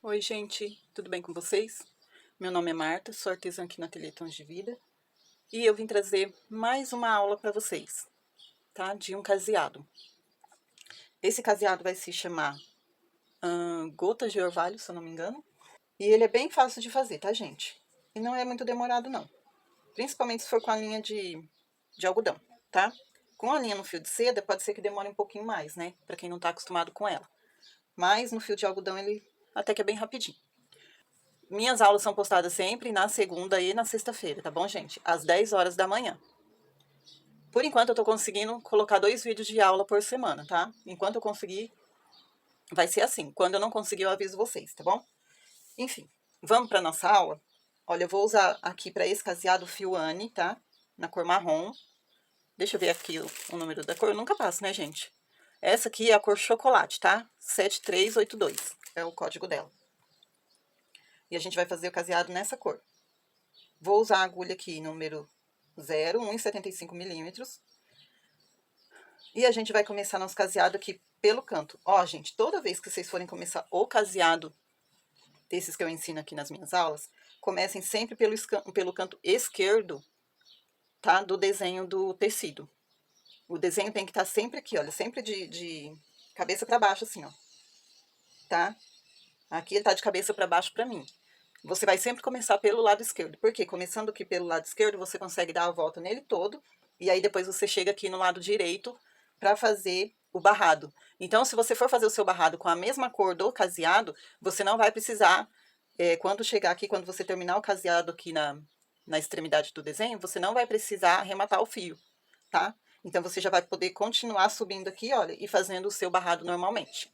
Oi, gente, tudo bem com vocês? Meu nome é Marta, sou artesã aqui no Ateliê Tons de Vida e eu vim trazer mais uma aula para vocês, tá? De um caseado. Esse caseado vai se chamar Gotas de Orvalho, se eu não me engano, e ele é bem fácil de fazer, tá, gente? E não é muito demorado, não, principalmente se for com a linha de algodão, tá? Com a linha no fio de seda, pode ser que demore um pouquinho mais, né? Para quem não tá acostumado com ela. Mas no fio de algodão ele até que é bem rapidinho. Minhas aulas são postadas sempre na segunda e na sexta-feira, tá bom, gente? Às 10 horas da manhã. Por enquanto, eu tô conseguindo colocar 2 vídeos de aula por semana, tá? Enquanto eu conseguir, vai ser assim. Quando eu não conseguir, eu aviso vocês, tá bom? Enfim, vamos pra nossa aula? Olha, eu vou usar aqui para esse caseado o fio Anne, tá? Na cor marrom. Deixa eu ver aqui o número da cor. Eu nunca passo, né, gente? Essa aqui é a cor chocolate, tá? 7382 é o código dela. E a gente vai fazer o caseado nessa cor. Vou usar a agulha aqui, número 0, 1,75 milímetros. E a gente vai começar nosso caseado aqui pelo canto. Ó, gente, toda vez que vocês forem começar o caseado desses que eu ensino aqui nas minhas aulas, comecem sempre pelo canto esquerdo, tá? Do desenho do tecido. O desenho tem que estar sempre aqui, olha, sempre de cabeça para baixo, assim, ó. Tá? Aqui ele tá de cabeça para baixo para mim. Você vai sempre começar pelo lado esquerdo. Por quê? Começando aqui pelo lado esquerdo, você consegue dar a volta nele todo. E aí depois você chega aqui no lado direito para fazer o barrado. Então, se você for fazer o seu barrado com a mesma cor do caseado, você não vai precisar, quando chegar aqui, quando você terminar o caseado aqui na extremidade do desenho, você não vai precisar arrematar o fio, tá? Então, você já vai poder continuar subindo aqui, olha, e fazendo o seu barrado normalmente.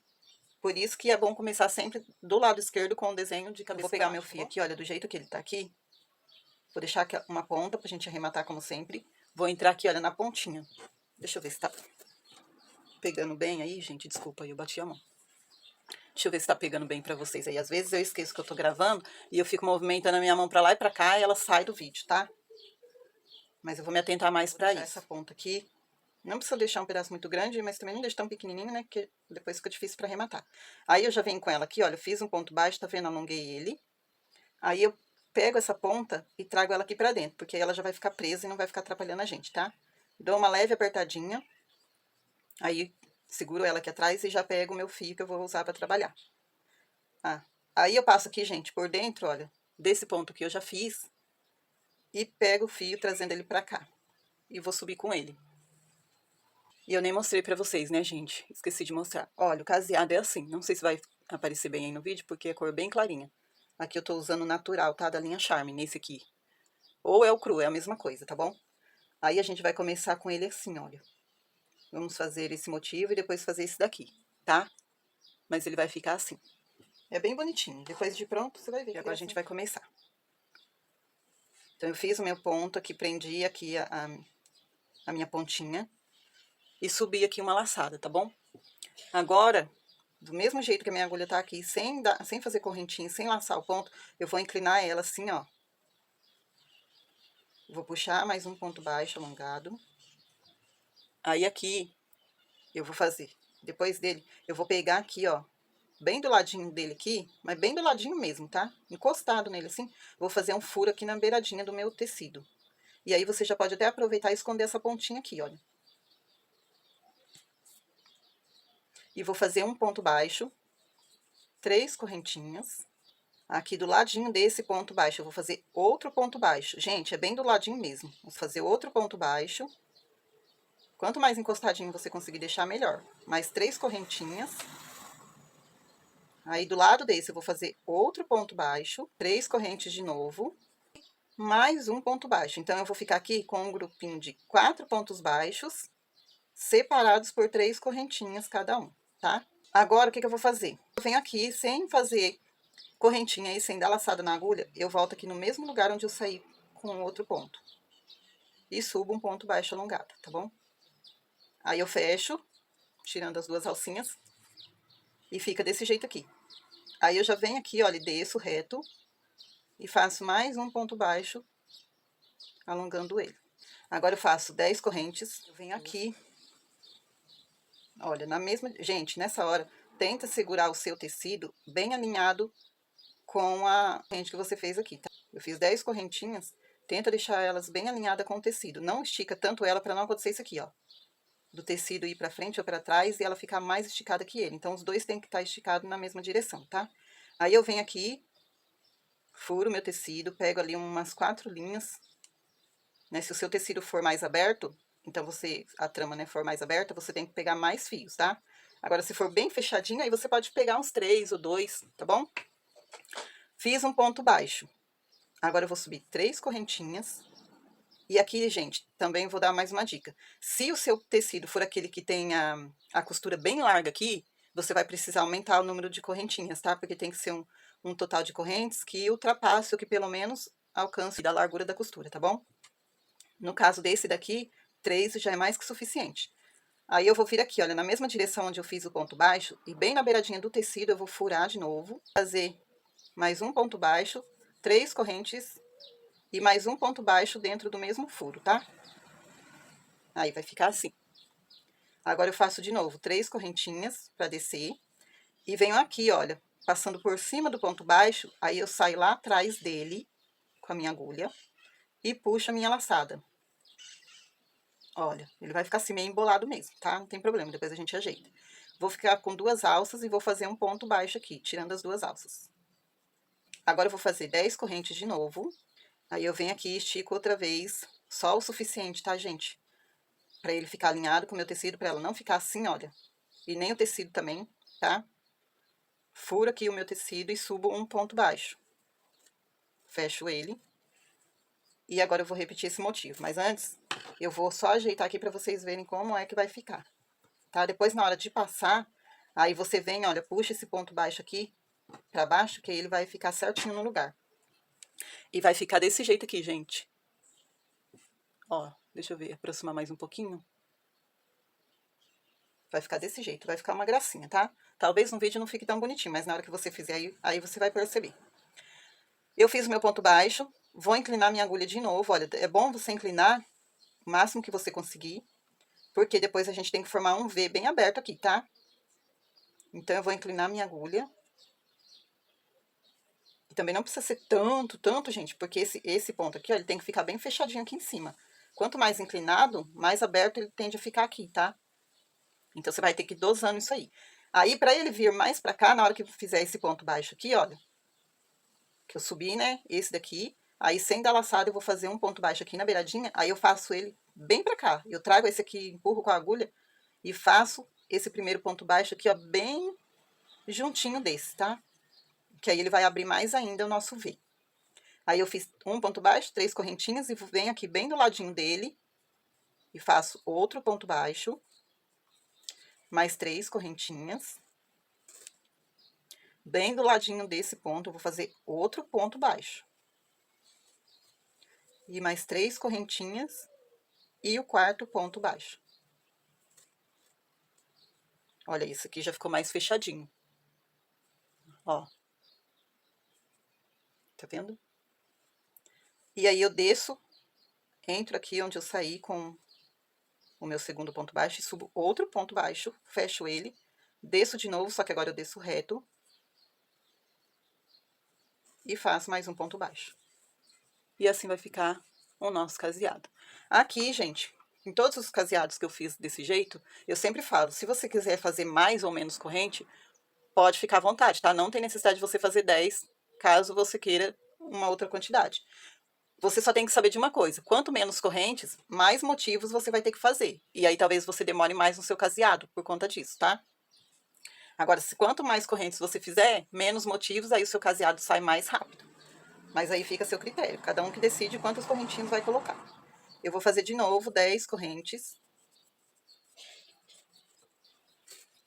Por isso que é bom começar sempre do lado esquerdo com o desenho de cabeça. Vou pegar meu fio aqui, olha, do jeito que ele tá aqui. Vou deixar aqui uma ponta pra gente arrematar como sempre. Vou entrar aqui, olha, na pontinha. Deixa eu ver se tá pegando bem aí, gente. Desculpa aí, eu bati a mão. Deixa eu ver se tá pegando bem pra vocês aí. Às vezes eu esqueço que eu tô gravando e eu fico movimentando a minha mão pra lá e pra cá e ela sai do vídeo, tá? Mas eu vou me atentar mais pra isso. Essa ponta aqui. Não precisa deixar um pedaço muito grande, mas também não deixa tão pequenininho, né? Porque depois fica difícil para arrematar. Aí eu já venho com ela aqui, olha, eu fiz um ponto baixo, tá vendo? Alonguei ele. Aí eu pego essa ponta e trago ela aqui pra dentro, porque aí ela já vai ficar presa e não vai ficar atrapalhando a gente, tá? Dou uma leve apertadinha. Aí seguro ela aqui atrás e já pego o meu fio que eu vou usar para trabalhar. Aí eu passo aqui, gente, por dentro, olha, desse ponto que eu já fiz. E pego o fio trazendo ele pra cá. E vou subir com ele. E eu nem mostrei pra vocês, né, gente? Esqueci de mostrar. Olha, o caseado é assim. Não sei se vai aparecer bem aí no vídeo, porque a cor é bem clarinha. Aqui eu tô usando o natural, tá? Da linha Charme, nesse aqui. Ou é o cru, é a mesma coisa, tá bom? Aí a gente vai começar com ele assim, olha. Vamos fazer esse motivo e depois fazer esse daqui, tá? Mas ele vai ficar assim. É bem bonitinho. Depois de pronto, você vai ver. E agora a gente vai começar. Então, eu fiz o meu ponto aqui, prendi aqui a minha pontinha. E subi aqui uma laçada, tá bom? Agora, do mesmo jeito que a minha agulha tá aqui, sem fazer correntinha, sem laçar o ponto, eu vou inclinar ela assim, ó. Vou puxar mais um ponto baixo alongado. Aí aqui, eu vou fazer, depois dele, eu vou pegar aqui, ó, bem do ladinho dele aqui, mas bem do ladinho mesmo, tá? Encostado nele assim, vou fazer um furo aqui na beiradinha do meu tecido. E aí você já pode até aproveitar e esconder essa pontinha aqui, olha. E vou fazer um ponto baixo, 3 correntinhas. Aqui do ladinho desse ponto baixo, eu vou fazer outro ponto baixo. Gente, é bem do ladinho mesmo. Vou fazer outro ponto baixo. Quanto mais encostadinho você conseguir deixar, melhor. Mais 3 correntinhas. Aí, do lado desse, eu vou fazer outro ponto baixo. 3 correntes de novo. Mais um ponto baixo. Então, eu vou ficar aqui com um grupinho de 4 pontos baixos, separados por 3 correntinhas cada um, tá? Agora, o que eu vou fazer? Eu venho aqui, sem fazer correntinha aí, sem dar laçada na agulha, eu volto aqui no mesmo lugar onde eu saí com outro ponto. E subo um ponto baixo alongado, tá bom? Aí eu fecho, tirando as 2 alcinhas, e fica desse jeito aqui. Aí eu já venho aqui, olha, e desço reto, e faço mais um ponto baixo, alongando ele. Agora eu faço 10 correntes, eu venho aqui, olha, na mesma... Gente, nessa hora, tenta segurar o seu tecido bem alinhado com a corrente que você fez aqui, tá? Eu fiz 10 correntinhas, tenta deixar elas bem alinhadas com o tecido. Não estica tanto ela para não acontecer isso aqui, ó. Do tecido ir para frente ou para trás e ela ficar mais esticada que ele. Então, os dois têm que estar esticados na mesma direção, tá? Aí eu venho aqui, furo meu tecido, pego ali umas 4 linhas, né? Se o seu tecido for mais aberto, então a trama, né, for mais aberta, você tem que pegar mais fios, tá? Agora, se for bem fechadinho, aí você pode pegar uns 3 ou 2, tá bom? Fiz um ponto baixo. Agora eu vou subir 3 correntinhas. E aqui, gente, também vou dar mais uma dica. Se o seu tecido for aquele que tem a costura bem larga aqui, você vai precisar aumentar o número de correntinhas, tá? Porque tem que ser um total de correntes que ultrapasse o que pelo menos alcance da largura da costura, tá bom? No caso desse daqui, 3 já é mais que suficiente. Aí eu vou vir aqui, olha, na mesma direção onde eu fiz o ponto baixo, e bem na beiradinha do tecido eu vou furar de novo, fazer mais um ponto baixo, 3 correntes e mais um ponto baixo dentro do mesmo furo, tá? Aí vai ficar assim. Agora eu faço de novo 3 correntinhas para descer e venho aqui, olha, passando por cima do ponto baixo, aí eu saio lá atrás dele com a minha agulha e puxo a minha laçada. Olha, ele vai ficar assim meio embolado mesmo, tá? Não tem problema, depois a gente ajeita. Vou ficar com 2 alças e vou fazer um ponto baixo aqui, tirando as 2 alças. Agora eu vou fazer 10 correntes de novo. Aí eu venho aqui e estico outra vez, só o suficiente, tá, gente? Pra ele ficar alinhado com o meu tecido, pra ela não ficar assim, olha. E nem o tecido também, tá? Furo aqui o meu tecido e subo um ponto baixo. Fecho ele. E agora eu vou repetir esse motivo. Mas antes, eu vou só ajeitar aqui pra vocês verem como é que vai ficar. Tá? Depois, na hora de passar, aí você vem, olha, puxa esse ponto baixo aqui pra baixo, que aí ele vai ficar certinho no lugar. E vai ficar desse jeito aqui, gente. Ó, deixa eu ver, aproximar mais um pouquinho. Vai ficar desse jeito, vai ficar uma gracinha, tá? Talvez no vídeo não fique tão bonitinho, mas na hora que você fizer, aí você vai perceber. Eu fiz o meu ponto baixo, vou inclinar minha agulha de novo, olha, é bom você inclinar o máximo que você conseguir, porque depois a gente tem que formar um V bem aberto aqui, tá? Então, eu vou inclinar minha agulha. E também não precisa ser tanto, gente, porque esse ponto aqui, ó, ele tem que ficar bem fechadinho aqui em cima. Quanto mais inclinado, mais aberto ele tende a ficar aqui, tá? Então, você vai ter que ir dosando isso aí. Aí, pra ele vir mais pra cá, na hora que eu fizer esse ponto baixo aqui, olha, que eu subi, né, esse daqui, aí sem dar laçada eu vou fazer um ponto baixo aqui na beiradinha, aí eu faço ele bem pra cá. Eu trago esse aqui, empurro com a agulha e faço esse primeiro ponto baixo aqui, ó, bem juntinho desse, tá? Que aí ele vai abrir mais ainda o nosso V. Aí eu fiz um ponto baixo, 3 correntinhas e venho aqui bem do ladinho dele e faço outro ponto baixo, mais 3 correntinhas. Bem do ladinho desse ponto, eu vou fazer outro ponto baixo. E mais 3 correntinhas e o quarto ponto baixo. Olha, isso aqui já ficou mais fechadinho. Ó. Tá vendo? E aí eu desço, entro aqui onde eu saí com o meu segundo ponto baixo e subo outro ponto baixo, fecho ele, desço de novo, só que agora eu desço reto. E faço mais um ponto baixo. E assim vai ficar o nosso caseado. Aqui, gente, em todos os caseados que eu fiz desse jeito, eu sempre falo, se você quiser fazer mais ou menos corrente, pode ficar à vontade, tá? Não tem necessidade de você fazer 10, caso você queira uma outra quantidade. Você só tem que saber de uma coisa, quanto menos correntes, mais motivos você vai ter que fazer. E aí talvez você demore mais no seu caseado por conta disso, tá? Agora, quanto mais correntes você fizer, menos motivos, aí o seu caseado sai mais rápido. Mas aí fica a seu critério, cada um que decide quantas correntinhas vai colocar. Eu vou fazer de novo 10 correntes.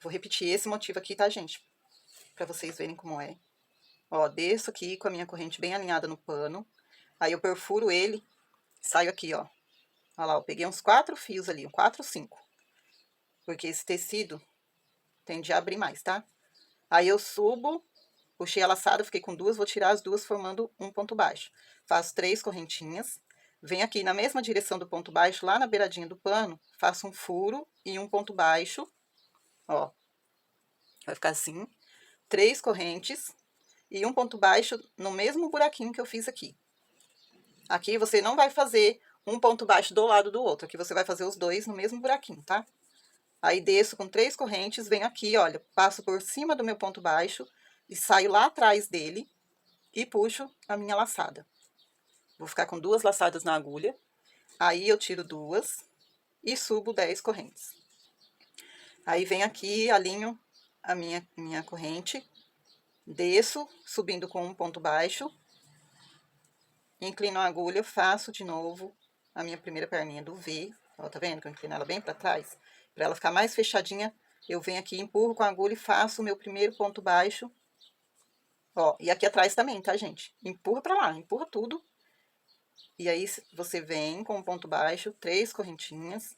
Vou repetir esse motivo aqui, tá, gente? Pra vocês verem como é. Ó, desço aqui com a minha corrente bem alinhada no pano. Aí eu perfuro ele, saio aqui, ó. Olha lá, eu peguei uns 4 fios ali, 4, 5. Porque esse tecido tende a abrir mais, tá? Aí eu subo, puxei a laçada, fiquei com 2, vou tirar as 2 formando um ponto baixo. Faço 3 correntinhas, venho aqui na mesma direção do ponto baixo, lá na beiradinha do pano, faço um furo e um ponto baixo, ó. Vai ficar assim, 3 correntes e um ponto baixo no mesmo buraquinho que eu fiz aqui. Aqui você não vai fazer um ponto baixo do lado do outro, aqui você vai fazer os dois no mesmo buraquinho, tá? Aí desço com 3 correntes, venho aqui, olha, passo por cima do meu ponto baixo e saio lá atrás dele e puxo a minha laçada. Vou ficar com 2 laçadas na agulha, aí eu tiro 2 e subo 10 correntes. Aí venho aqui, alinho a minha corrente, desço, subindo com um ponto baixo, inclino a agulha, faço de novo a minha primeira perninha do V, ó, tá vendo que eu inclino ela bem para trás? Para ela ficar mais fechadinha, eu venho aqui, empurro com a agulha e faço o meu primeiro ponto baixo, ó, e aqui atrás também, tá, gente? Empurra para lá, empurra tudo, e aí você vem com um ponto baixo, 3 correntinhas,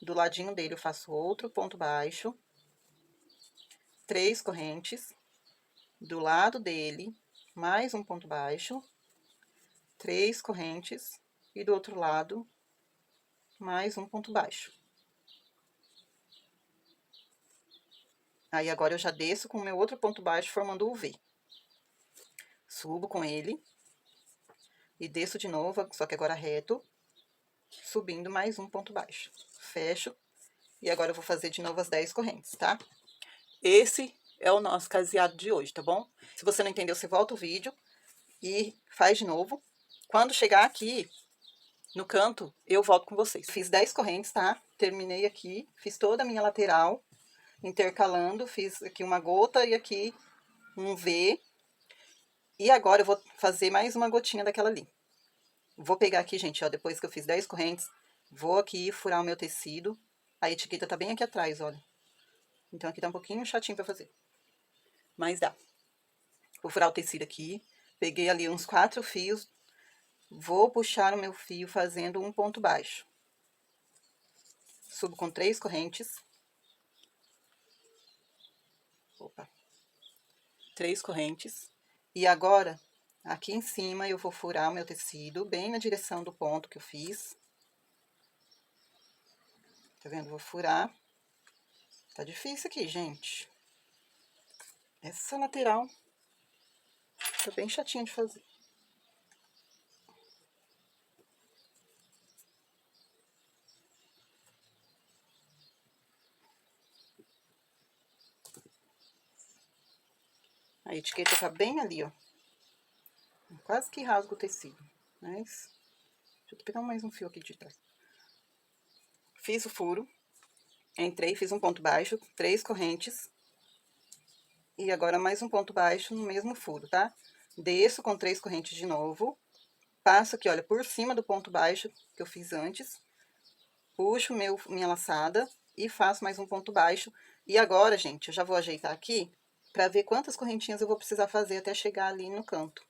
do ladinho dele eu faço outro ponto baixo, 3 correntes, do lado dele, mais um ponto baixo, 3 correntes, e do outro lado, mais um ponto baixo. Aí, agora eu já desço com o meu outro ponto baixo, formando o V. Subo com ele, e desço de novo, só que agora reto, subindo mais um ponto baixo. Fecho, e agora eu vou fazer de novo as 10 correntes, tá? Esse é o nosso caseado de hoje, tá bom? Se você não entendeu, você volta o vídeo e faz de novo. Quando chegar aqui no canto, eu volto com vocês. Fiz 10 correntes, tá? Terminei aqui, fiz toda a minha lateral, intercalando, fiz aqui uma gota e aqui um V. E agora eu vou fazer mais uma gotinha daquela ali. Vou pegar aqui, gente, ó, depois que eu fiz 10 correntes, vou aqui furar o meu tecido. A etiqueta tá bem aqui atrás, olha. Então aqui tá um pouquinho chatinho pra fazer, mas dá. Vou furar o tecido aqui, peguei ali uns 4 fios, vou puxar o meu fio fazendo um ponto baixo. Subo com 3 correntes. Opa. 3 correntes. E agora, aqui em cima, eu vou furar o meu tecido, bem na direção do ponto que eu fiz. Tá vendo? Vou furar. Tá difícil aqui, gente. Essa lateral tá bem chatinha de fazer. A etiqueta tá bem ali, ó. Quase que rasga o tecido, mas... Deixa eu pegar mais um fio aqui de trás. Fiz o furo. Entrei, fiz um ponto baixo, 3 correntes. E agora mais um ponto baixo no mesmo furo, tá? Desço com 3 correntes de novo. Passo aqui, olha, por cima do ponto baixo que eu fiz antes. Puxo minha laçada e faço mais um ponto baixo. E agora, gente, eu já vou ajeitar aqui pra ver quantas correntinhas eu vou precisar fazer até chegar ali no canto.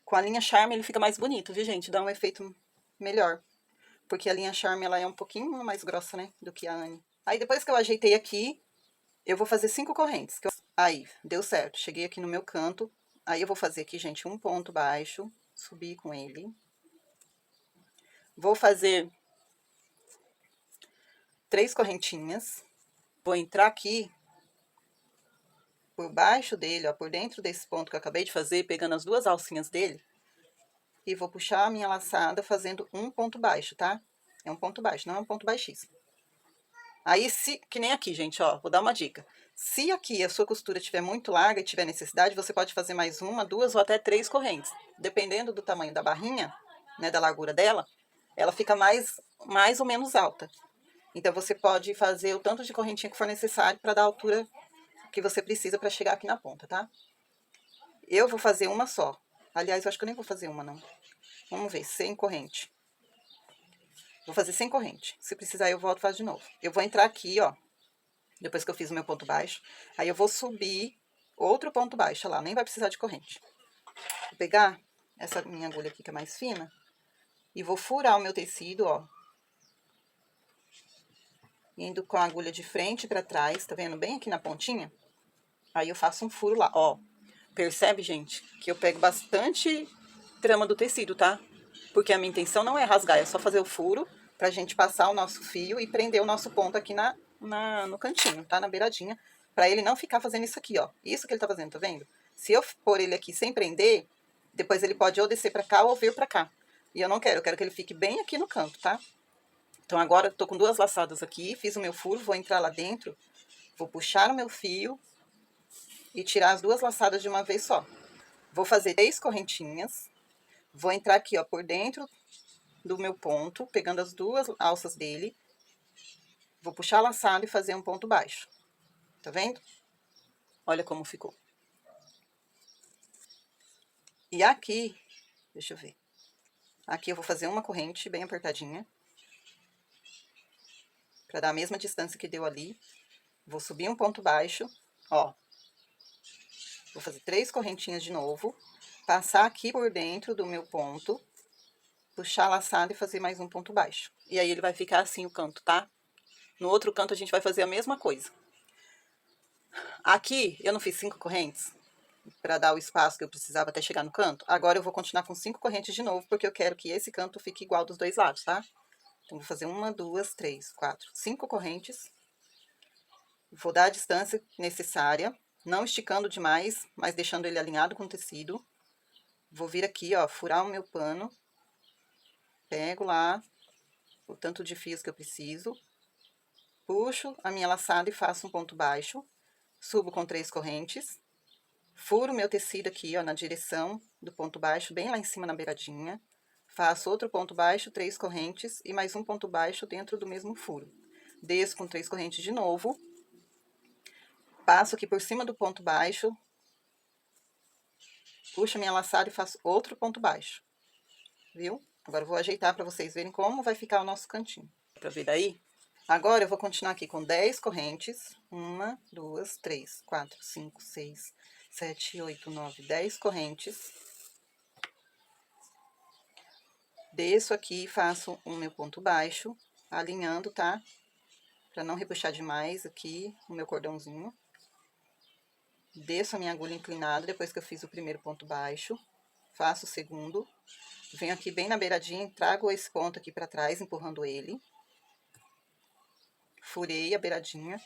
Com a linha Charme ele fica mais bonito, viu, gente? Dá um efeito melhor. Porque a linha Charme, ela é um pouquinho mais grossa, né, do que a Anne. Aí, depois que eu ajeitei aqui, eu vou fazer 5 correntes. Aí, deu certo. Cheguei aqui no meu canto. Aí, eu vou fazer aqui, gente, um ponto baixo. Subir com ele. Vou fazer 3 correntinhas. Vou entrar aqui por baixo dele, ó, por dentro desse ponto que eu acabei de fazer, pegando as 2 alcinhas dele. E vou puxar a minha laçada fazendo um ponto baixo, tá? É um ponto baixo, não é um ponto baixíssimo. Aí, que nem aqui, gente, ó, vou dar uma dica. Se aqui a sua costura estiver muito larga e tiver necessidade, você pode fazer mais 1, 2 ou até 3 correntes. Dependendo do tamanho da barrinha, né, da largura dela, ela fica mais ou menos alta. Então, você pode fazer o tanto de correntinha que for necessário para dar a altura que você precisa para chegar aqui na ponta, tá? Eu vou fazer uma só. Aliás, eu acho que eu nem vou fazer uma, não. Vamos ver, 100 corrente. Vou fazer 100 corrente. Se precisar, eu volto e faço de novo. Eu vou entrar aqui, ó. Depois que eu fiz o meu ponto baixo. Aí, eu vou subir outro ponto baixo, olha lá. Nem vai precisar de corrente. Vou pegar essa minha agulha aqui, que é mais fina. E vou furar o meu tecido, ó. Indo com a agulha de frente pra trás, tá vendo? Bem aqui na pontinha. Aí, eu faço um furo lá, ó. Percebe, gente? Que eu pego bastante trama do tecido, tá? Porque a minha intenção não é rasgar, é só fazer o furo pra gente passar o nosso fio e prender o nosso ponto aqui no cantinho, tá? Na beiradinha, pra ele não ficar fazendo isso aqui, ó. Isso que ele tá fazendo, tá vendo? Se eu pôr ele aqui sem prender, depois ele pode ou descer pra cá ou vir pra cá. E eu não quero, eu quero que ele fique bem aqui no canto, tá? Então agora eu tô com 2 laçadas aqui, fiz o meu furo, vou entrar lá dentro, vou puxar o meu fio e tirar as 2 laçadas de uma vez só. Vou fazer 3 correntinhas, vou entrar aqui, ó, por dentro do meu ponto, pegando as 2 alças dele, vou puxar a laçada e fazer um ponto baixo. Tá vendo? Olha como ficou. E aqui, deixa eu ver. Aqui eu vou fazer uma corrente bem apertadinha, pra dar a mesma distância que deu ali. Vou subir um ponto baixo, ó. Vou fazer 3 correntinhas de novo, passar aqui por dentro do meu ponto, puxar a laçada e fazer mais um ponto baixo. E aí ele vai ficar assim o canto, tá? No outro canto a gente vai fazer a mesma coisa. Aqui eu não fiz 5 correntes para dar o espaço que eu precisava até chegar no canto. Agora eu vou continuar com 5 correntes de novo, porque eu quero que esse canto fique igual dos 2 lados, tá? Então vou fazer 1, 2, 3, 4, 5 correntes. Vou dar a distância necessária, não esticando demais, mas deixando ele alinhado com o tecido. Vou vir aqui, ó, furar o meu pano. Pego lá o tanto de fios que eu preciso. Puxo a minha laçada e faço um ponto baixo. Subo com 3 correntes. Furo o meu tecido aqui, ó, na direção do ponto baixo, bem lá em cima na beiradinha. Faço outro ponto baixo, 3 correntes e mais um ponto baixo dentro do mesmo furo. Desço com 3 correntes de novo. Passo aqui por cima do ponto baixo. Puxo a minha laçada e faço outro ponto baixo. Viu? Agora eu vou ajeitar para vocês verem como vai ficar o nosso cantinho. Pra ver daí? Agora eu vou continuar aqui com 10 correntes. 1, 2, 3, 4, 5, 6, 7, 8, 9, 10 correntes. Desço aqui e faço o meu ponto baixo, alinhando, tá? Pra não repuxar demais aqui o meu cordãozinho. Desço a minha agulha inclinada depois que eu fiz o primeiro ponto baixo. Faço o segundo. Venho aqui bem na beiradinha e trago esse ponto aqui pra trás, empurrando ele. Furei a beiradinha.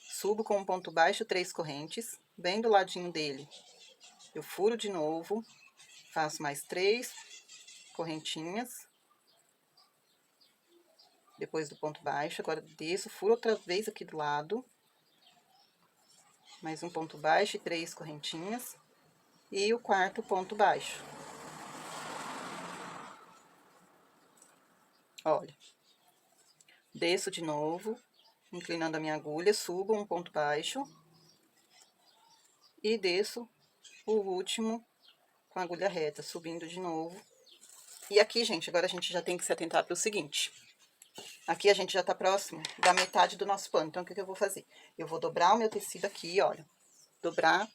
Subo com um ponto baixo, 3 correntes. Bem do ladinho dele, eu furo de novo. Faço mais 3 correntinhas. Depois do ponto baixo, agora desço, furo outra vez aqui do lado. Mais um ponto baixo e 3 correntinhas. E o quarto ponto baixo. Olha. Desço de novo, inclinando a minha agulha, subo um ponto baixo. E desço o último com a agulha reta, subindo de novo. E aqui, gente, agora a gente já tem que se atentar para o seguinte. Aqui a gente já tá próximo da metade do nosso pano. Então, o que eu vou fazer? Eu vou dobrar o meu tecido aqui, olha. Dobrar,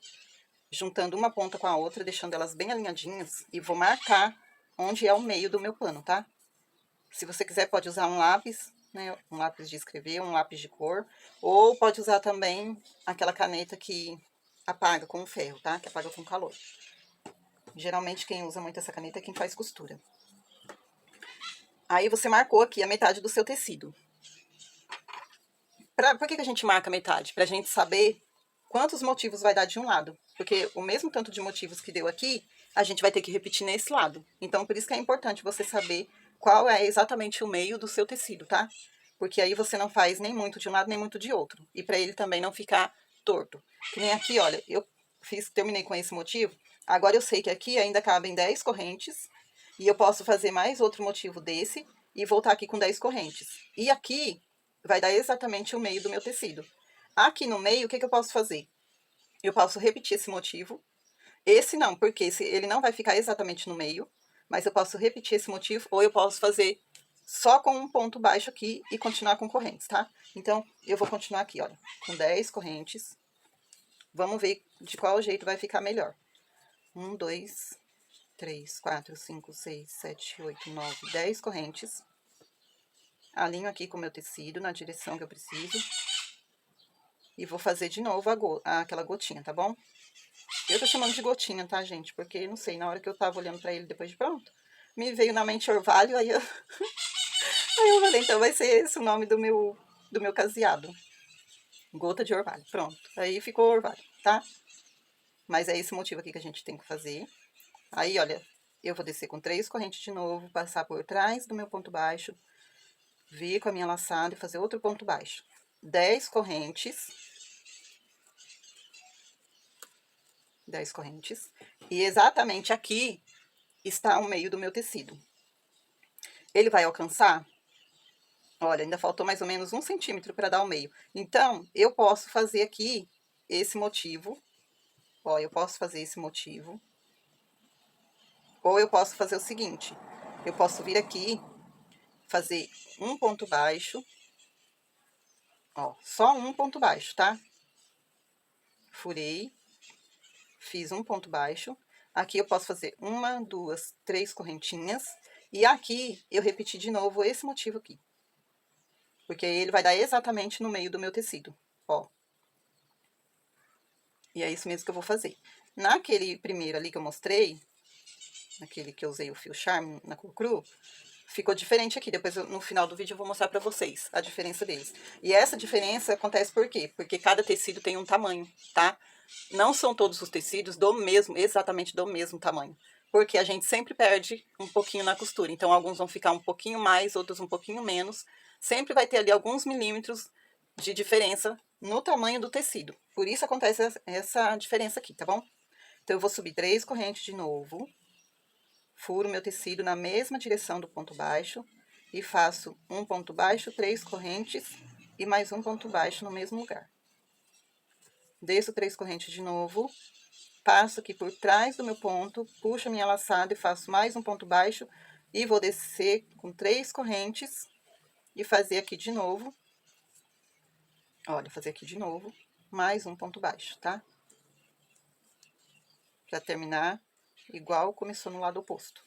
juntando uma ponta com a outra, deixando elas bem alinhadinhas. E vou marcar onde é o meio do meu pano, tá? Se você quiser, pode usar um lápis, né? Um lápis de escrever, um lápis de cor. Ou pode usar também aquela caneta que apaga com o ferro, tá? Que apaga com calor. Geralmente, quem usa muito essa caneta é quem faz costura. Aí, você marcou aqui a metade do seu tecido. Por que a gente marca a metade? Pra gente saber quantos motivos vai dar de um lado. Porque o mesmo tanto de motivos que deu aqui, a gente vai ter que repetir nesse lado. Então, por isso que é importante você saber qual é exatamente o meio do seu tecido, tá? Porque aí você não faz nem muito de um lado, nem muito de outro. E pra ele também não ficar torto. Que nem aqui, olha, eu terminei com esse motivo. Agora eu sei que aqui ainda cabem 10 correntes. E eu posso fazer mais outro motivo desse e voltar aqui com 10 correntes. E aqui vai dar exatamente o meio do meu tecido. Aqui no meio, o que eu posso fazer? Eu posso repetir esse motivo. Esse não, porque ele não vai ficar exatamente no meio. Mas eu posso repetir esse motivo, ou eu posso fazer só com um ponto baixo aqui e continuar com correntes, tá? Então, eu vou continuar aqui, olha, com 10 correntes. Vamos ver de qual jeito vai ficar melhor. 1, 2, 3, 4, 5, 6, 7, 8, 9, 10 correntes. Alinho aqui com o meu tecido na direção que eu preciso. E vou fazer de novo aquela gotinha, tá bom? Eu tô chamando de gotinha, tá, gente? Porque, não sei, na hora que eu tava olhando pra ele depois de pronto, me veio na mente orvalho, aí eu, aí eu falei, então vai ser esse o nome do meu caseado. Gota de orvalho, pronto. Aí ficou orvalho, tá? Mas é esse motivo aqui que a gente tem que fazer. Aí, olha, eu vou descer com 3 correntes de novo, passar por trás do meu ponto baixo, vir com a minha laçada e fazer outro ponto baixo. 10 correntes. 10 correntes. E exatamente aqui está o meio do meu tecido. Ele vai alcançar, olha, ainda faltou mais ou menos 1 centímetro para dar o meio. Então, eu posso fazer aqui esse motivo. Ó, eu posso fazer esse motivo. Ou eu posso fazer o seguinte, eu posso vir aqui, fazer um ponto baixo. Ó, só um ponto baixo, tá? Furei, fiz um ponto baixo. Aqui eu posso fazer 1, 2, 3 correntinhas. E aqui eu repeti de novo esse motivo aqui. Porque ele vai dar exatamente no meio do meu tecido, ó. E é isso mesmo que eu vou fazer. Naquele primeiro ali que eu mostrei, naquele que eu usei o fio charme na cor cru, ficou diferente aqui. Depois, no final do vídeo, eu vou mostrar pra vocês a diferença deles. E essa diferença acontece por quê? Porque cada tecido tem um tamanho, tá? Não são todos os tecidos exatamente do mesmo tamanho. Porque a gente sempre perde um pouquinho na costura. Então, alguns vão ficar um pouquinho mais, outros um pouquinho menos. Sempre vai ter ali alguns milímetros de diferença no tamanho do tecido. Por isso acontece essa diferença aqui, tá bom? Então, eu vou subir 3 correntes de novo. Furo meu tecido na mesma direção do ponto baixo e faço um ponto baixo, 3 correntes e mais um ponto baixo no mesmo lugar. Desço 3 correntes de novo, passo aqui por trás do meu ponto, puxo a minha laçada e faço mais um ponto baixo e vou descer com 3 correntes e fazer aqui de novo. Olha, fazer aqui de novo, mais um ponto baixo, tá? Pra terminar igual começou no lado oposto.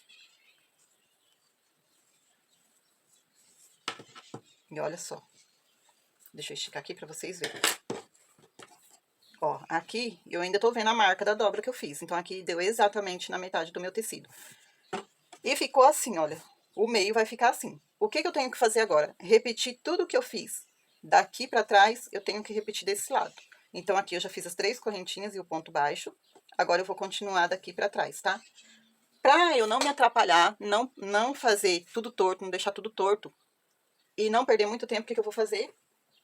E olha só. Deixa eu esticar aqui pra vocês verem. Ó, aqui eu ainda tô vendo a marca da dobra que eu fiz. Então, aqui deu exatamente na metade do meu tecido. E ficou assim, olha. O meio vai ficar assim. O que que eu tenho que fazer agora? Repetir tudo que eu fiz. Daqui pra trás, eu tenho que repetir desse lado. Então, aqui eu já fiz as 3 correntinhas e o ponto baixo. Agora, eu vou continuar daqui pra trás, tá? Pra eu não me atrapalhar, não fazer tudo torto, não deixar tudo torto, e não perder muito tempo, o que que eu vou fazer?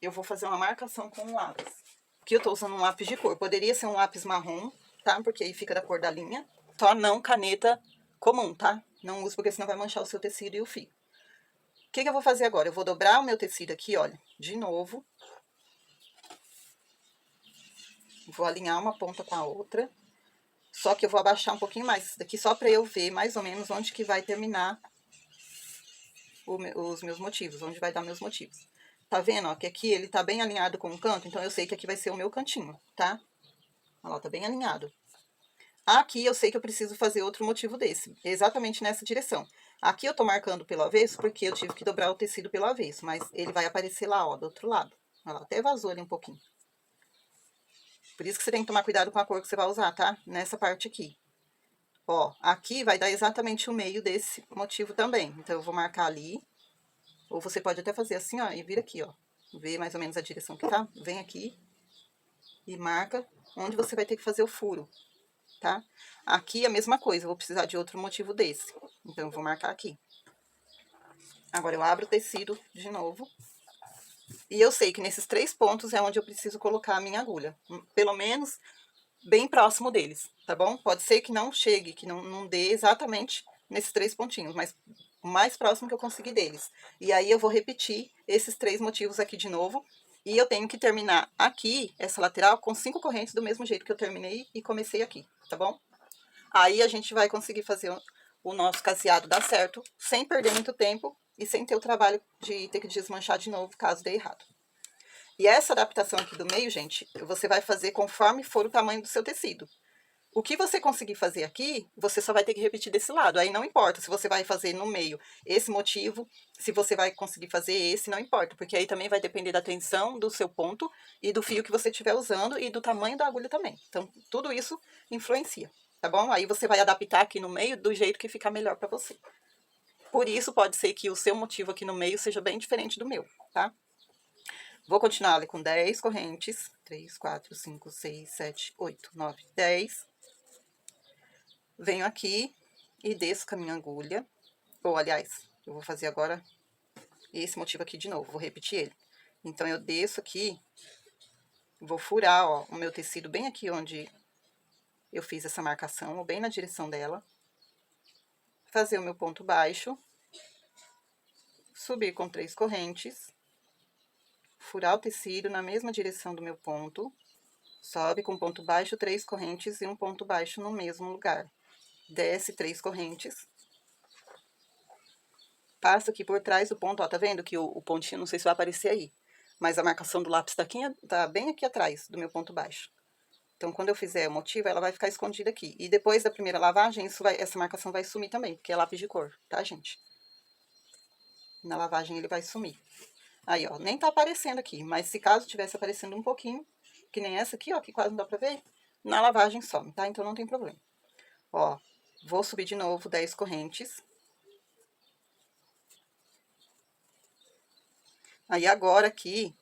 Eu vou fazer uma marcação com um lápis. Aqui eu tô usando um lápis de cor. Poderia ser um lápis marrom, tá? Porque aí fica da cor da linha. Só não caneta comum, tá? Não use, porque senão vai manchar o seu tecido e o fio. O que que eu vou fazer agora? Eu vou dobrar o meu tecido aqui, olha, de novo. Vou alinhar uma ponta com a outra. Só que eu vou abaixar um pouquinho mais isso daqui, só pra eu ver mais ou menos onde que vai terminar os meus motivos, onde vai dar meus motivos. Tá vendo, ó, que aqui ele tá bem alinhado com o canto, então eu sei que aqui vai ser o meu cantinho, tá? Olha lá, tá bem alinhado. Aqui eu sei que eu preciso fazer outro motivo desse, exatamente nessa direção. Aqui eu tô marcando pelo avesso, porque eu tive que dobrar o tecido pelo avesso, mas ele vai aparecer lá, ó, do outro lado. Olha lá, até vazou ali um pouquinho. Por isso que você tem que tomar cuidado com a cor que você vai usar, tá? Nessa parte aqui. Ó, aqui vai dar exatamente o meio desse motivo também. Então, eu vou marcar ali. Ou você pode até fazer assim, ó, e vir aqui, ó. Ver mais ou menos a direção que tá. Vem aqui e marca onde você vai ter que fazer o furo, tá? Aqui a mesma coisa, eu vou precisar de outro motivo desse. Então, eu vou marcar aqui. Agora, eu abro o tecido de novo. E eu sei que nesses 3 pontos é onde eu preciso colocar a minha agulha. Pelo menos bem próximo deles, tá bom? Pode ser que não chegue, que não dê exatamente nesses 3 pontinhos, mas o mais próximo que eu conseguir deles. E aí eu vou repetir esses 3 motivos aqui de novo. E eu tenho que terminar aqui, essa lateral, com 5 correntes do mesmo jeito que eu terminei e comecei aqui, tá bom? Aí a gente vai conseguir fazer o nosso caseado dar certo, sem perder muito tempo e sem ter o trabalho de ter que desmanchar de novo, caso dê errado. E essa adaptação aqui do meio, gente, você vai fazer conforme for o tamanho do seu tecido. O que você conseguir fazer aqui, você só vai ter que repetir desse lado. Aí não importa se você vai fazer no meio esse motivo, se você vai conseguir fazer esse, não importa. Porque aí também vai depender da tensão do seu ponto e do fio que você estiver usando e do tamanho da agulha também. Então, tudo isso influencia, tá bom? Aí você vai adaptar aqui no meio do jeito que ficar melhor pra você. Por isso, pode ser que o seu motivo aqui no meio seja bem diferente do meu, tá? Vou continuar ali com 10 correntes. 3, 4, 5, 6, 7, 8, 9, 10. Venho aqui e desço com a minha agulha. Ou, aliás, eu vou fazer agora esse motivo aqui de novo, vou repetir ele. Então, eu desço aqui, vou furar, ó, o meu tecido bem aqui onde eu fiz essa marcação, ou bem na direção dela. Fazer o meu ponto baixo. Subir com 3 correntes. Furar o tecido na mesma direção do meu ponto. Sobe com ponto baixo, 3 correntes e um ponto baixo no mesmo lugar. Desce 3 correntes. Passo aqui por trás do ponto, ó, tá vendo que o pontinho, não sei se vai aparecer aí, mas a marcação do lápis tá bem aqui atrás do meu ponto baixo. Então, quando eu fizer o motivo, ela vai ficar escondida aqui. E depois da primeira lavagem, essa marcação vai sumir também, porque é lápis de cor, tá, gente? Na lavagem ele vai sumir. Aí, ó, nem tá aparecendo aqui, mas se caso tivesse aparecendo um pouquinho, que nem essa aqui, ó, que quase não dá pra ver, na lavagem some, tá? Então, não tem problema. Ó, vou subir de novo 10 correntes. Aí, agora aqui,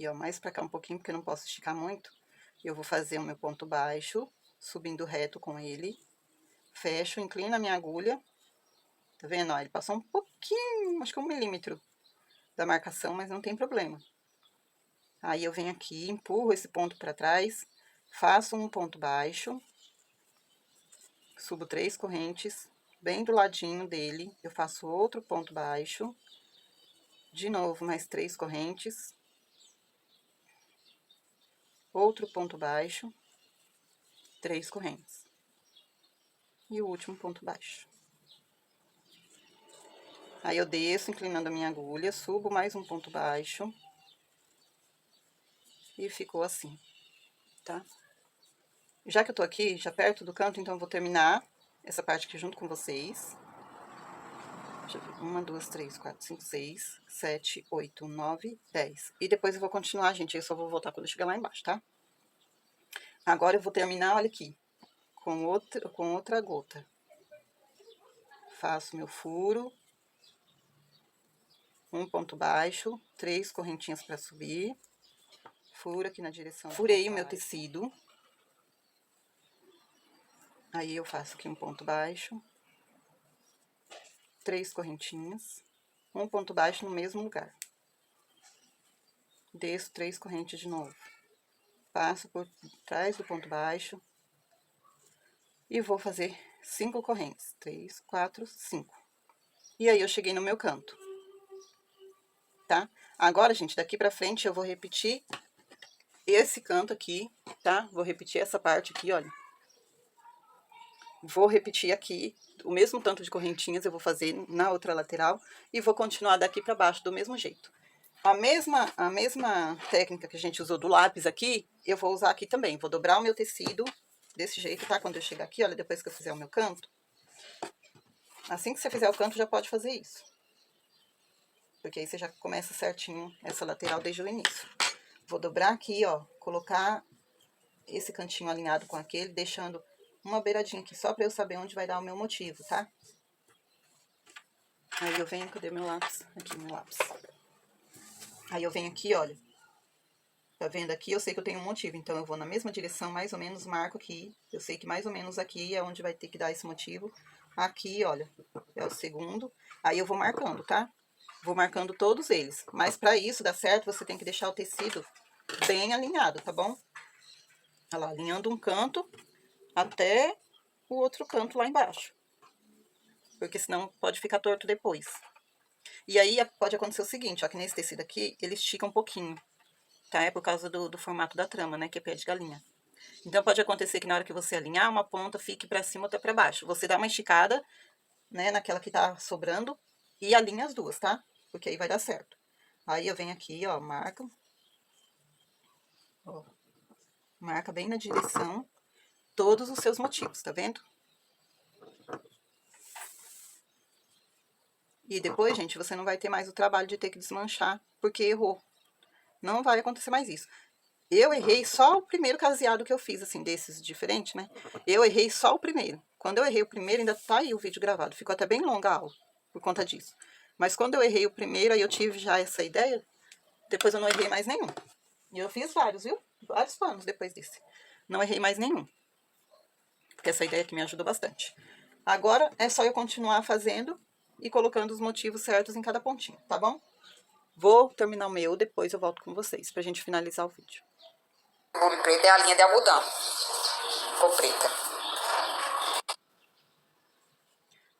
ó, mais pra cá um pouquinho, porque eu não posso esticar muito, eu vou fazer o meu ponto baixo, subindo reto com ele, fecho, inclino a minha agulha, tá vendo, ó, ele passou um pouquinho, acho que 1 milímetro da marcação, mas não tem problema. Aí, eu venho aqui, empurro esse ponto pra trás, faço um ponto baixo, subo 3 correntes, bem do ladinho dele, eu faço outro ponto baixo, de novo, mais 3 correntes, outro ponto baixo, 3 correntes. E o último ponto baixo. Aí, eu desço, inclinando a minha agulha, subo mais um ponto baixo. E ficou assim, tá? Já que eu tô aqui, já perto do canto, então eu vou terminar essa parte aqui junto com vocês. Deixa eu ver. 1, 2, 3, 4, 5, 6, 7, 8, 9, 10. E depois eu vou continuar, gente. Eu só vou voltar quando eu chegar lá embaixo, tá? Agora eu vou terminar, olha aqui, com outra gota. Faço meu furo. Um ponto baixo, 3 correntinhas pra subir. Furo aqui na direção. Furei o meu tecido. Aí, eu faço aqui um ponto baixo. 3 correntinhas. Um ponto baixo no mesmo lugar. Desço 3 correntes de novo. Passo por trás do ponto baixo. E vou fazer 5 correntes. 3, 4, 5. E aí, eu cheguei no meu canto. Tá? Agora, gente, daqui pra frente eu vou repetir esse canto aqui, tá? Vou repetir essa parte aqui, olha. Vou repetir aqui o mesmo tanto de correntinhas, eu vou fazer na outra lateral e vou continuar daqui pra baixo do mesmo jeito. A mesma técnica que a gente usou do lápis aqui, eu vou usar aqui também. Vou dobrar o meu tecido desse jeito, tá? Quando eu chegar aqui, olha, depois que eu fizer o meu canto. Assim que você fizer o canto, já pode fazer isso. Porque aí você já começa certinho essa lateral desde o início. Vou dobrar aqui, ó, colocar esse cantinho alinhado com aquele, deixando uma beiradinha aqui, só pra eu saber onde vai dar o meu motivo, tá? Aí eu venho, cadê meu lápis? Aqui, meu lápis. Aí eu venho aqui, olha. Tá vendo aqui? Eu sei que eu tenho um motivo, então eu vou na mesma direção, mais ou menos, marco aqui. Eu sei que mais ou menos aqui é onde vai ter que dar esse motivo. Aqui, olha, é o segundo. Aí eu vou marcando, tá? Vou marcando todos eles. Mas pra isso dar certo, você tem que deixar o tecido bem alinhado, tá bom? Olha lá, alinhando um canto até o outro canto lá embaixo. Porque senão pode ficar torto depois. E aí pode acontecer o seguinte, ó, que nesse tecido aqui, ele estica um pouquinho, tá? É por causa do formato da trama, né, que é pé de galinha. Então pode acontecer que na hora que você alinhar, uma ponta fique pra cima ou outra pra baixo. Você dá uma esticada, né, naquela que tá sobrando e alinha as duas, tá? Porque aí vai dar certo. Aí eu venho aqui, ó, marco. Ó, marca bem na direção todos os seus motivos, tá vendo? E depois, gente, você não vai ter mais o trabalho de ter que desmanchar porque errou. Não vai acontecer mais isso. Eu errei só o primeiro caseado que eu fiz, assim, desses diferentes, né? Eu errei só o primeiro. Quando eu errei o primeiro, ainda tá aí o vídeo gravado. Ficou até bem longa a aula por conta disso. Mas quando eu errei o primeiro, aí eu tive já essa ideia Depois eu não errei mais nenhum. E eu fiz vários, viu? Vários panos depois desse. Não errei mais nenhum. Porque essa ideia aqui me ajudou bastante. Agora é só eu continuar fazendo e colocando os motivos certos em cada pontinho, tá bom? Vou terminar o meu, depois eu volto com vocês pra gente finalizar o vídeo. Bule preto é a linha de algodão. Ficou preta.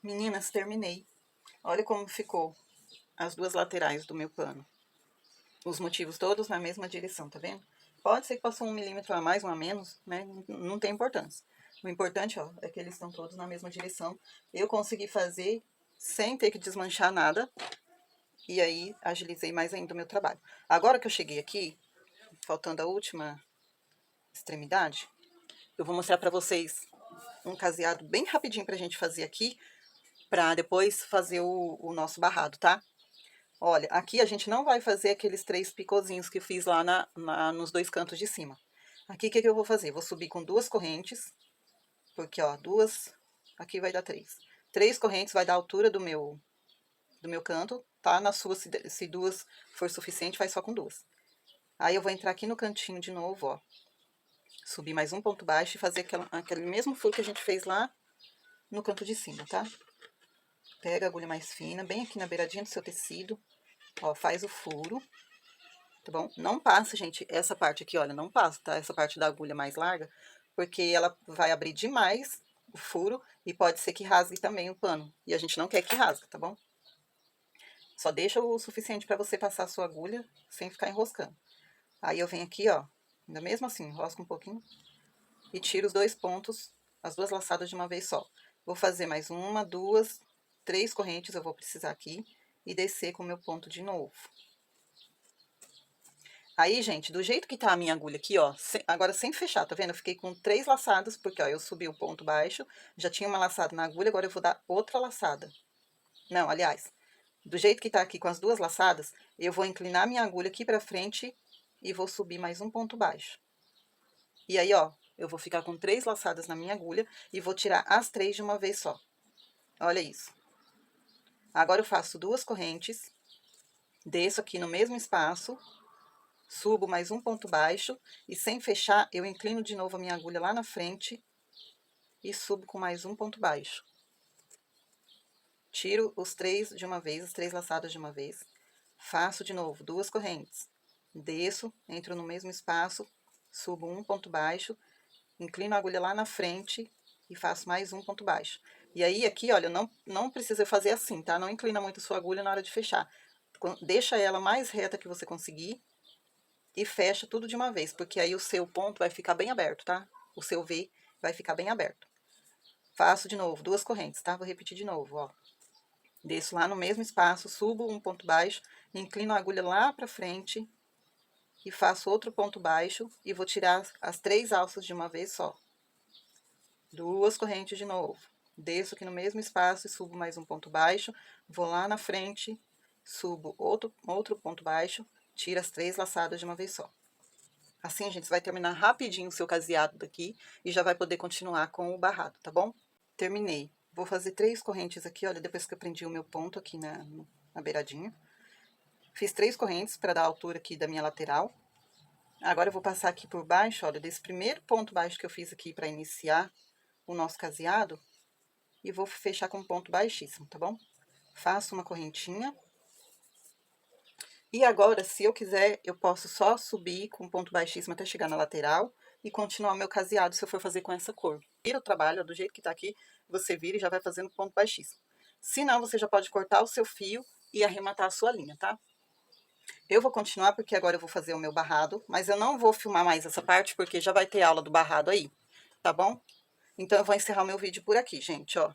Meninas, terminei. Olha como ficou as duas laterais do meu pano. Os motivos todos na mesma direção, tá vendo? Pode ser que passou 1 milímetro a mais, 1 a menos, né? Não tem importância. O importante, ó, é que eles estão todos na mesma direção. Eu consegui fazer sem ter que desmanchar nada. E aí, agilizei mais ainda o meu trabalho. Agora que eu cheguei aqui, faltando a última extremidade, eu vou mostrar pra vocês um caseado bem rapidinho pra gente fazer aqui, pra depois fazer o nosso barrado, tá? Olha, aqui a gente não vai fazer aqueles 3 picozinhos que eu fiz lá nos 2 cantos de cima. Aqui, o que eu vou fazer? Vou subir com 2 correntes, porque, ó, 2, aqui vai dar 3. 3 correntes vai dar a altura do meu canto, tá? Na sua, se 2 for suficiente, faz só com 2. Aí eu vou entrar aqui no cantinho de novo, ó. Subir mais um ponto baixo e fazer aquele mesmo furo que a gente fez lá no canto de cima, tá? Pega a agulha mais fina, bem aqui na beiradinha do seu tecido. Ó, faz o furo, tá bom? Não passa, gente, essa parte aqui, olha, não passa, tá? Essa parte da agulha mais larga, porque ela vai abrir demais o furo e pode ser que rasgue também o pano. E a gente não quer que rasgue, tá bom? Só deixa o suficiente pra você passar a sua agulha sem ficar enroscando. Aí eu venho aqui, ó, ainda mesmo assim, enrosco um pouquinho e tiro os 2 pontos, as 2 laçadas de uma vez só. Vou fazer mais 1, 2, 3 correntes, eu vou precisar aqui, e descer com o meu ponto de novo. Aí, gente, do jeito que tá a minha agulha aqui, ó, agora sem fechar, tá vendo? Eu fiquei com 3 laçadas, porque, ó, eu subi o ponto baixo, já tinha uma laçada na agulha, agora eu vou dar outra laçada. Não, aliás, do jeito que tá aqui com as 2 laçadas, eu vou inclinar minha agulha aqui pra frente e vou subir mais um ponto baixo. E aí, ó, eu vou ficar com 3 laçadas na minha agulha e vou tirar as 3 de uma vez só. Olha isso. Agora eu faço 2 correntes, desço aqui no mesmo espaço, subo mais um ponto baixo e sem fechar, eu inclino de novo a minha agulha lá na frente e subo com mais um ponto baixo. Tiro os 3 de uma vez, as 3 laçadas de uma vez, faço de novo 2 correntes, desço, entro no mesmo espaço, subo um ponto baixo, inclino a agulha lá na frente e faço mais um ponto baixo. E aí, aqui, olha, não precisa fazer assim, tá? Não inclina muito a sua agulha na hora de fechar. Deixa ela mais reta que você conseguir e fecha tudo de uma vez, porque aí o seu ponto vai ficar bem aberto, tá? O seu V vai ficar bem aberto. Faço de novo 2 correntes, tá? Vou repetir de novo, ó. Desço lá no mesmo espaço, subo um ponto baixo, inclino a agulha lá pra frente e faço outro ponto baixo e vou tirar as 3 alças de uma vez só. 2 correntes de novo. Desço aqui no mesmo espaço e subo mais um ponto baixo, vou lá na frente, subo outro ponto baixo, tiro as 3 laçadas de uma vez só. Assim, gente, você vai terminar rapidinho o seu caseado daqui e já vai poder continuar com o barrado, tá bom? Terminei. Vou fazer 3 correntes aqui, olha, depois que eu prendi o meu ponto aqui na beiradinha. Fiz 3 correntes para dar a altura aqui da minha lateral. Agora eu vou passar aqui por baixo, olha, desse primeiro ponto baixo que eu fiz aqui para iniciar o nosso caseado. E vou fechar com um ponto baixíssimo, tá bom? Faço uma correntinha. E agora, se eu quiser, eu posso só subir com um ponto baixíssimo até chegar na lateral e continuar o meu caseado se eu for fazer com essa cor. Vira o trabalho, ó, do jeito que tá aqui, você vira e já vai fazendo ponto baixíssimo. Se não, você já pode cortar o seu fio e arrematar a sua linha, tá? Eu vou continuar porque agora eu vou fazer o meu barrado, mas eu não vou filmar mais essa parte porque já vai ter aula do barrado aí, tá bom? Então eu vou encerrar o meu vídeo por aqui, gente, ó.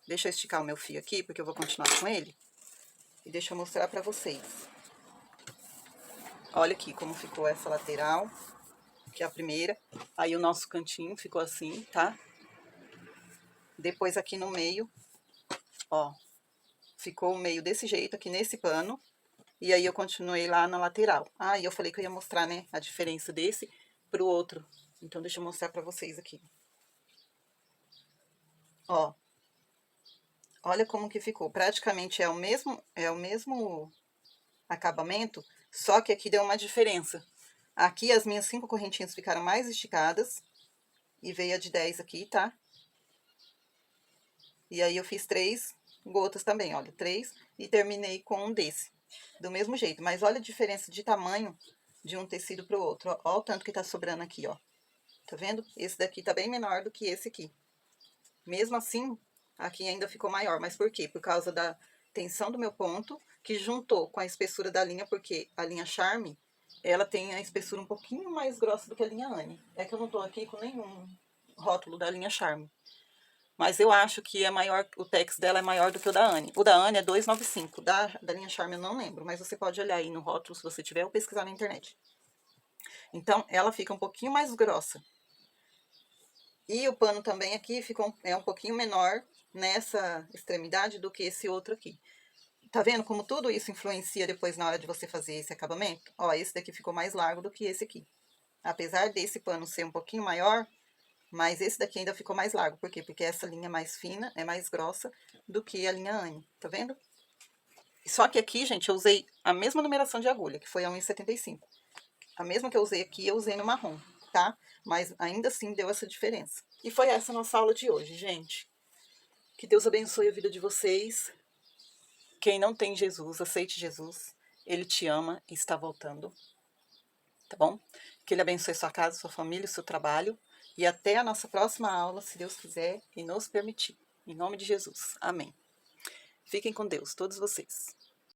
Deixa eu esticar o meu fio aqui porque eu vou continuar com ele. E deixa eu mostrar pra vocês. Olha aqui como ficou essa lateral, que é a primeira. Aí o nosso cantinho ficou assim, tá? Depois aqui no meio, ó, ficou o meio desse jeito aqui nesse pano. E aí eu continuei lá na lateral. Ah, e eu falei que eu ia mostrar, né, a diferença desse pro outro. Então deixa eu mostrar pra vocês aqui. Ó. Olha como que ficou. Praticamente é o mesmo acabamento, Só que aqui deu uma diferença. Aqui as minhas 5 correntinhas ficaram mais esticadas. E veio a de 10 aqui, tá? E aí eu fiz 3 gotas também, olha, 3. E terminei com um desse. Do mesmo jeito, mas olha a diferença de tamanho de um tecido pro outro. Ó, ó o tanto que tá sobrando aqui, ó. Tá vendo? Esse daqui tá bem menor do que esse aqui. Mesmo assim, aqui ainda ficou maior. Mas por quê? Por causa da tensão do meu ponto, que juntou com a espessura da linha, porque a linha Charme, ela tem a espessura um pouquinho mais grossa do que a linha Anne. É que eu não tô aqui com nenhum rótulo da linha Charme. Mas eu acho que é maior, o tex dela é maior do que o da Anne. O da Anne é 2,95. Da linha Charme eu não lembro, mas você pode olhar aí no rótulo se você tiver ou pesquisar na internet. Então, ela fica um pouquinho mais grossa. E o pano também aqui é um pouquinho menor nessa extremidade do que esse outro aqui. Tá vendo como tudo isso influencia depois na hora de você fazer esse acabamento? Ó, esse daqui ficou mais largo do que esse aqui. Apesar desse pano ser um pouquinho maior, mas esse daqui ainda ficou mais largo. Por quê? Porque essa linha é mais fina, é mais grossa do que a linha Anne. Tá vendo? Só que aqui, gente, eu usei a mesma numeração de agulha, que foi a 1,75. A mesma que eu usei aqui, eu usei no marrom, tá? Mas ainda assim deu essa diferença. E foi essa a nossa aula de hoje, gente. Que Deus abençoe a vida de vocês. Quem não tem Jesus, aceite Jesus. Ele te ama e está voltando. Tá bom? Que Ele abençoe sua casa, sua família, seu trabalho. E até a nossa próxima aula, se Deus quiser e nos permitir. Em nome de Jesus. Amém. Fiquem com Deus, todos vocês.